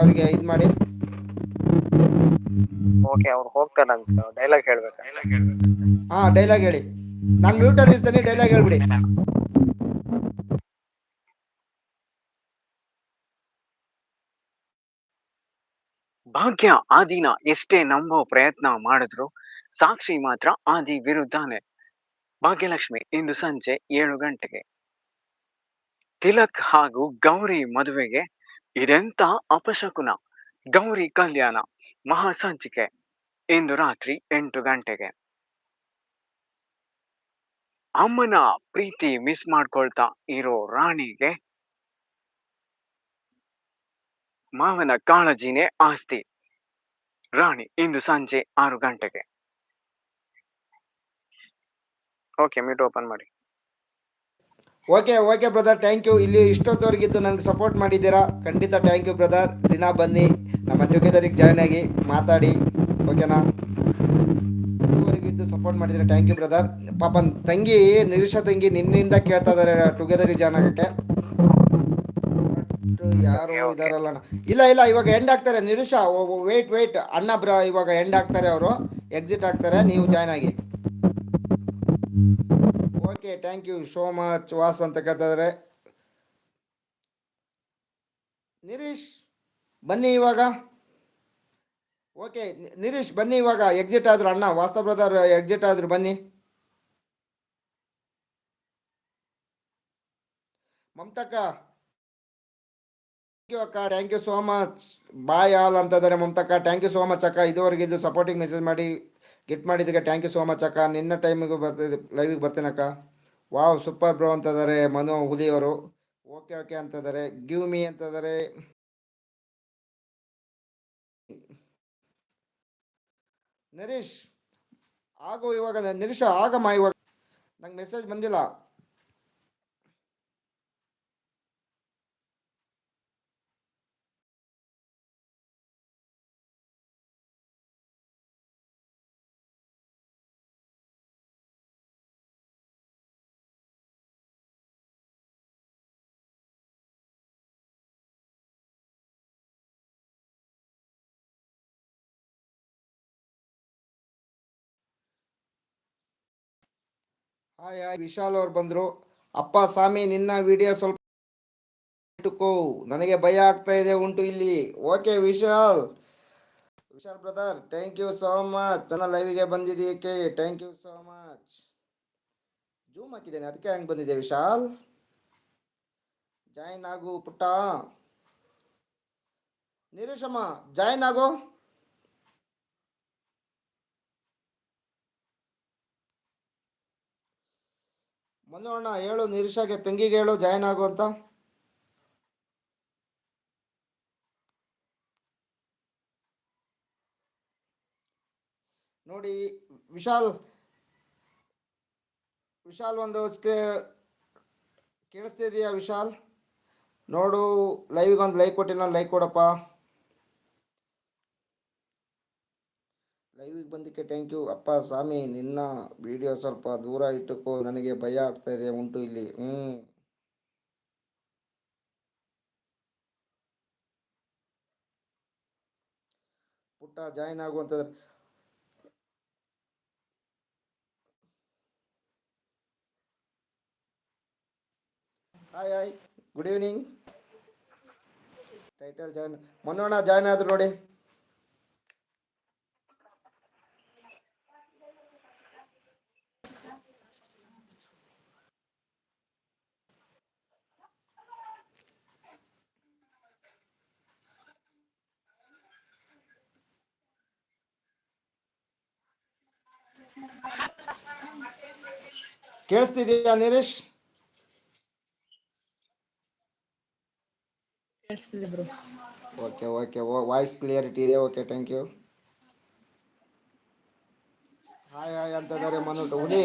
ಅವ್ರಿಗೆ ಇದು ಮಾಡಿ. ಓಕೆ, ಅವ್ರು ಹೋಗ್ತಾರಂತ. ಡೈಲಾಗ್ ಹೇಳ್ಬೇಕಾ? ಹಾ, ಡೈಲಾಗ್ ಹೇಳಿ. ನಾನು ಮ್ಯೂಟಲ್ಲಿ ಇರ್ತೀನಿ, ಡೈಲಾಗ್ ಹೇಳ್ಬಿಡಿ. ಭಾಗ್ಯ ಆದಿನ ಎಷ್ಟೇ ನಂಬೋ ಪ್ರಯತ್ನ ಮಾಡಿದ್ರು ಸಾಕ್ಷಿ ಮಾತ್ರ ಆದಿ ವಿರುದ್ಧನೇ. ಭಾಗ್ಯಲಕ್ಷ್ಮಿ ಇಂದು ಸಂಜೆ 7 ಗಂಟೆಗೆ. ತಿಲಕ್ ಹಾಗೂ ಗೌರಿ ಮದುವೆಗೆ ಇದೆಂತ ಅಪಶಕುನ. ಗೌರಿ ಕಲ್ಯಾಣ ಮಹಾ ಸಂಚಿಕೆ ಇಂದು ರಾತ್ರಿ 8 ಗಂಟೆಗೆ. ಅಮ್ಮನ ಪ್ರೀತಿ ಮಿಸ್ ಮಾಡ್ಕೊಳ್ತಾ ಇರೋ ರಾಣಿಗೆ ಮಾವನ ಕಾಳಜಿನೇ ಆಸ್ತಿ. ರಾಣಿ ಇಂದು ಸಂಜೆ 6 ಗಂಟೆಗೆ. ಓಕೆ, ಮ್ಯೂಟ್ ಓಪನ್ ಮಾಡಿ. Okay brother, thank you. ಇಲ್ಲಿ ಇಷ್ಟೊತ್ತವರೆಗಿದ್ದು ನನಗೆ ಸಪೋರ್ಟ್ ಮಾಡಿದ್ದೀರಾ, ಖಂಡಿತ ಥ್ಯಾಂಕ್ ಯು ಬ್ರದರ್. ದಿನ ಬನ್ನಿ ನಮ್ಮ ಟುಗೆದರಿಗೆ ಜಾಯ್ನ್ ಆಗಿ ಮಾತಾಡಿ, ಓಕೆನಾ? ಇದುವರೆಗಿದ್ದು ಸಪೋರ್ಟ್ ಮಾಡಿದ್ದೀರಾ, ಥ್ಯಾಂಕ್ ಯು ಬ್ರದರ್. ಪಾಪ ತಂಗಿ ನಿರೀಕ್ಷಾ ತಂಗಿ ನಿನ್ನಿಂದ ಕೇಳ್ತಾ ಇದ್ದಾರೆ ಟುಗೆದರಿಗೆ ಜಾಯ್ನ್ ಆಗೋಕ್ಕೆ. ಯಾರು ಓಕೆ ಓಕೆ ಇದಾರಲ್ಲ ಅಣ್ಣ. ಇಲ್ಲ, ಇವಾಗ ಎಂಡ್ ಆಗ್ತಾರೆ ನಿರೀಕ್ಷಾ. ವೇಟ್ ಅಣ್ಣ ಇವಾಗ ಎಂಡ್ ಆಗ್ತಾರೆ, ಅವರು ಎಕ್ಸಿಟ್ ಆಗ್ತಾರೆ, ನೀವು ಜಾಯ್ನ್ ಆಗಿ. Okay, thank you so much was ಅಂತ ಕೇಳ್ತಾ ಇದ್ದಾರೆ. ನಿರೀಶ್ ಬನ್ನಿ ಇವಾಗ. ಓಕೆ ನಿರೀಶ್ ಬನ್ನಿ ಇವಾಗ. ಎಕ್ಸಿಟ್ ಆದ್ರು ಅಣ್ಣ, ವಾಸ್ತವ ಬ್ರದರ್ ಎಕ್ಸಿಟ್ ಆದ್ರು, ಬನ್ನಿ. ಮಮತಕ್ಕ ಅಕ್ಕ, thank you so much. Bye all ಅಂತ ಇದ್ದಾರೆ ಮಮತಕ್ಕ. ಥ್ಯಾಂಕ್ ಯು ಸೋ ಮಚ್ ಅಕ್ಕ. ಇದುವರೆಗೆ ಇದು ಸಪೋರ್ಟಿಂಗ್ ಮೆಸೇಜ್ ಮಾಡಿ ಗಿಟ್ ಮಾಡಿದ್ದಕ್ಕೆ ಥ್ಯಾಂಕ್ ಯು ಸೋ ಮಚ್ ಅಕ್ಕ. ನಿನ್ನ ಟೈಮಿಗೂ ಬರ್ತಿದ್ದೆ, ಲೈವಿಗೆ ಬರ್ತೀನಕ್ಕ. ವಾವ್ ಸೂಪರ್ ಬ್ರೋ ಅಂತ ಇದ್ದಾರೆ ಮನು ಹುಲಿಯವರು. ಓಕೆ ಅಂತ ಇದ್ದಾರೆ. ಗಿವ್ ಮೀ ಅಂತ ಇದ್ದಾರೆ. ನರೀಶ್ ಆಗೋ ಇವಾಗ, ನಿರೀಶ್ ಆಗಮ್ಮ ಇವಾಗ, ನಂಗೆ ಮೆಸೇಜ್ ಬಂದಿಲ್ಲ. ಹಾಯ್ ವಿಶಾಲ್ ಅವ್ರು ಬಂದರು. ಅಪ್ಪ ಸ್ವಾಮಿ ನಿನ್ನ ವಿಡಿಯೋ ಸ್ವಲ್ಪ ಇಟ್ಟುಕೋ, ನನಗೆ ಭಯ ಆಗ್ತಾ ಇದೆ ಉಂಟು ಇಲ್ಲಿ. Okay Vishal brother, thank you so much. ನನ್ನ ಲೈವಿಗೆ ಬಂದಿದ್ದೀಕೆ, thank you so much. Zoom ಹಾಕಿದ್ದೇನೆ, ಅದಕ್ಕೆ ಹಂಗೆ ಬಂದಿದೆ. ವಿಶಾಲ್ ಜಾಯ್ನ್ ಆಗು ಪುಟ್ಟ. ನಿರೀಶಮ್ಮ ಜಾಯ್ನ್ ಆಗು. ಮನೋಣ್ಣ ಹೇಳು, ನಿರೀಶಾಗೆ ತಂಗಿಗೆ ಹೇಳು ಜಾಯ್ನ್ ಆಗು ಅಂತ. ನೋಡಿ ವಿಶಾಲ್ ಒಂದು ಕೇಳಿಸ್ತಿದೆಯಾ ವಿಶಾಲ್? ನೋಡು, ಲೈವಿಗೆ ಒಂದು ಲೈಕ್ ಕೊಟ್ಟಿಲ್ಲ, ಲೈಕ್ ಕೊಡಪ್ಪ. ಲೈವಿಗೆ ಬಂದಕ್ಕೆ ಥ್ಯಾಂಕ್ ಯು. ಅಪ್ಪ ಸ್ವಾಮಿ ನಿನ್ನ ವಿಡಿಯೋ ಸ್ವಲ್ಪ ದೂರ ಇಟ್ಟುಕೋ, ನನಗೆ ಭಯ ಆಗ್ತಾ ಇದೆ ಉಂಟು ಇಲ್ಲಿ. ಪುಟ್ಟ ಜಾಯ್ನ್ ಆಗುವಂಥದ್ದು. Hi good evening. Title join ಮನೋಣ್ಣ ಜಾಯ್ನ್ ಆದ್ರು ನೋಡಿ. ಕೇಳಿಸ್ತಿದೆಯಾ ನಿರೀಶ್? ಓಕೆ ವಾಯ್ಸ್ ಕ್ಲಿಯರಿಟಿ ಇದೆ. Okay thank you. ಹಾಯ್ ಅಂತ ಇದ್ದಾರೆ ಮನು ಹುಲಿ.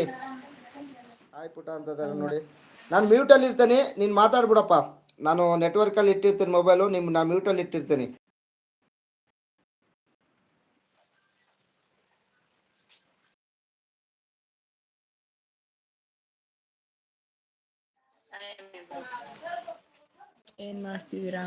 ಹಾಯ್ ಪುಟ ಅಂತ ಇದ್ದಾರೆ ನೋಡಿ. ನಾನು ಮ್ಯೂಟಲ್ಲಿ ಇರ್ತೀನಿ, ನೀನು ಮಾತಾಡ್ಬಿಡಪ್ಪ. ನಾನು ನೆಟ್ವರ್ಕಲ್ಲಿ ಇಟ್ಟಿರ್ತೀನಿ ಮೊಬೈಲು, ನಾನು ಮ್ಯೂಟಲ್ಲಿ ಇಟ್ಟಿರ್ತೀನಿ. ಏನ್ ಮಾಡ್ತಿದ್ದೀರಾ?